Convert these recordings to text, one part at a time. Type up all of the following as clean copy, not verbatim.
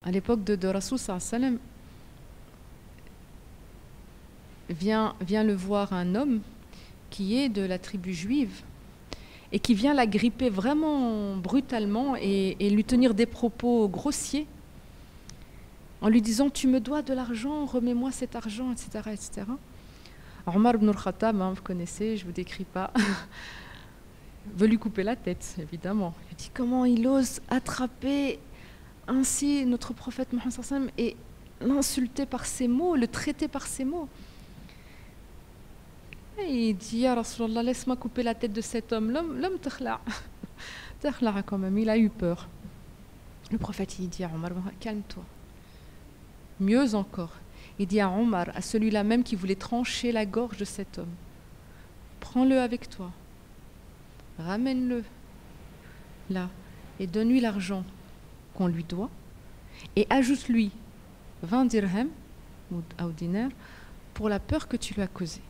à l'époque de Rasoul sallam, vient le voir un homme qui est de la tribu juive et qui vient la gripper vraiment brutalement et lui tenir des propos grossiers en lui disant « Tu me dois de l'argent, remets-moi cet argent, etc. etc. » Omar ibn al-Khattab, vous connaissez, je ne vous décris pas, veut lui couper la tête, évidemment. Il dit comment il ose attraper ainsi notre prophète Mohammed sallam et l'insulter par ces mots, le traiter par ces mots. Et il dit, ya Rasulallah, laisse-moi couper la tête de cet homme. L'homme takhla' quand même, il a eu peur. Le prophète, il dit à Omar, calme-toi. Mieux encore, il dit à Omar, à celui-là même qui voulait trancher la gorge de cet homme, prends-le avec toi, ramène-le là et donne-lui l'argent qu'on lui doit et ajoute-lui 20 dirhams ou dinars pour la peur que tu lui as causée.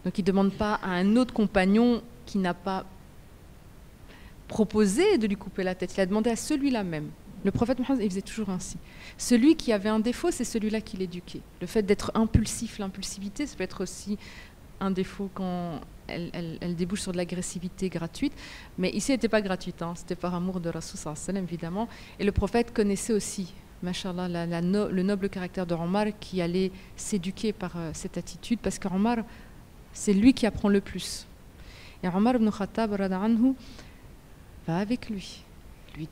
Donc il ne demande pas à un autre compagnon qui n'a pas proposé de lui couper la tête, il a demandé à celui-là même. Le prophète Mohammed, il faisait toujours ainsi. Celui qui avait un défaut, c'est celui-là qui l'éduquait. Le fait d'être impulsif, l'impulsivité, ça peut être aussi un défaut quand elle débouche sur de l'agressivité gratuite. Mais ici, elle n'était pas gratuite, c'était par amour de Rasoul sallallahu alayhi wa sallam, évidemment. Et le prophète connaissait aussi, mashallah, le noble caractère de Omar qui allait s'éduquer par cette attitude, parce qu'Omar, c'est lui qui apprend le plus. Et Omar ibn Khattab radhiyallahu va avec lui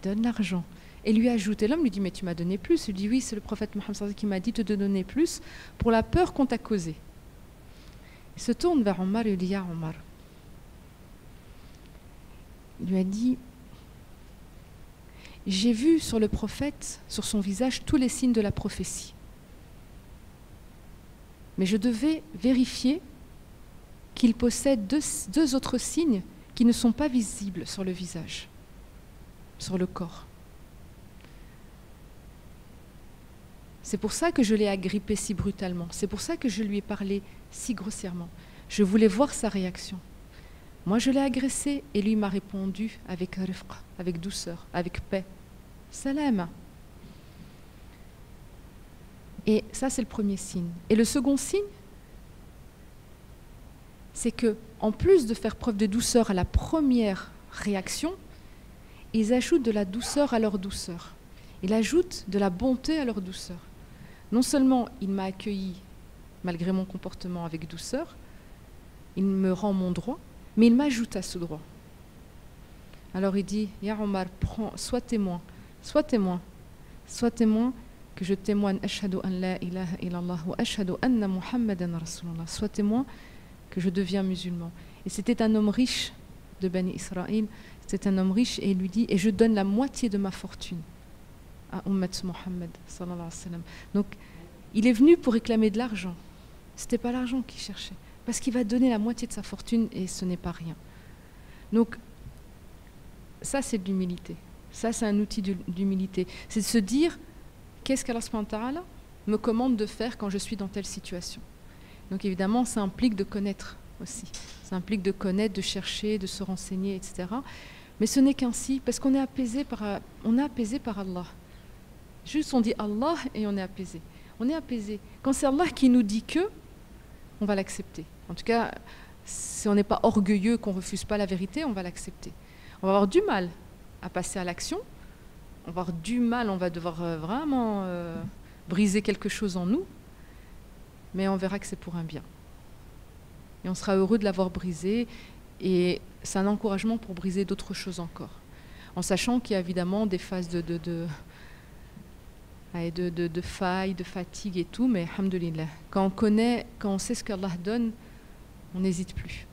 donne l'argent et lui ajoute. Et l'homme lui dit, mais tu m'as donné plus. Il dit, oui, c'est le prophète Mohammed qui m'a dit de te donner plus pour la peur qu'on t'a causée. Il se tourne vers Omar et lui dit, ya Omar. Il lui a dit, j'ai vu sur le prophète, sur son visage, tous les signes de la prophétie. Mais je devais vérifier qu'il possède deux autres signes qui ne sont pas visibles sur le visage, sur le corps. C'est pour ça que je l'ai agrippé si brutalement. C'est pour ça que je lui ai parlé si grossièrement. Je voulais voir sa réaction. Moi, je l'ai agressé et lui m'a répondu avec rifqa, avec douceur, avec paix. Salama. Et ça, c'est le premier signe. Et le second signe, c'est que, en plus de faire preuve de douceur à la première réaction, ils ajoutent de la douceur à leur douceur. Ils ajoutent de la bonté à leur douceur. Non seulement il m'a accueilli malgré mon comportement avec douceur, il me rend mon droit, mais il m'ajoute à ce droit. Alors il dit, Ya Omar, sois témoin que je témoigne ashhadu an la ilaha illallah wa ashhadu anna Muhammadan Rasulullah. Sois témoin que je deviens musulman. Et c'était un homme riche de Bani Israël, c'était un homme riche et il lui dit, et je donne la moitié de ma fortune à Ummat Muhammad sallallahu alayhi wa sallam. Donc il est venu pour réclamer de l'argent. C'était pas l'argent qu'il cherchait, parce qu'il va donner la moitié de sa fortune et ce n'est pas rien. Donc ça c'est de l'humilité. Ça c'est un outil d'humilité. C'est de se dire qu'est-ce qu'Allah subhanahu wa ta'ala me commande de faire quand je suis dans telle situation. Donc évidemment ça implique de connaître aussi. Ça implique de connaître, de chercher, de se renseigner, etc. Mais ce n'est qu'ainsi, parce qu'on est apaisé par Allah. Juste on dit Allah et on est apaisé. On est apaisé. Quand c'est Allah qui nous dit que, on va l'accepter. En tout cas, si on n'est pas orgueilleux, qu'on ne refuse pas la vérité, on va l'accepter. On va avoir du mal à passer à l'action. On va avoir du mal, on va devoir vraiment briser quelque chose en nous. Mais on verra que c'est pour un bien. Et on sera heureux de l'avoir brisé. Et c'est un encouragement pour briser d'autres choses encore. En sachant qu'il y a évidemment des phases de failles, de fatigue et tout, mais alhamdoulilah. Quand on sait ce qu'Allah donne, on n'hésite plus.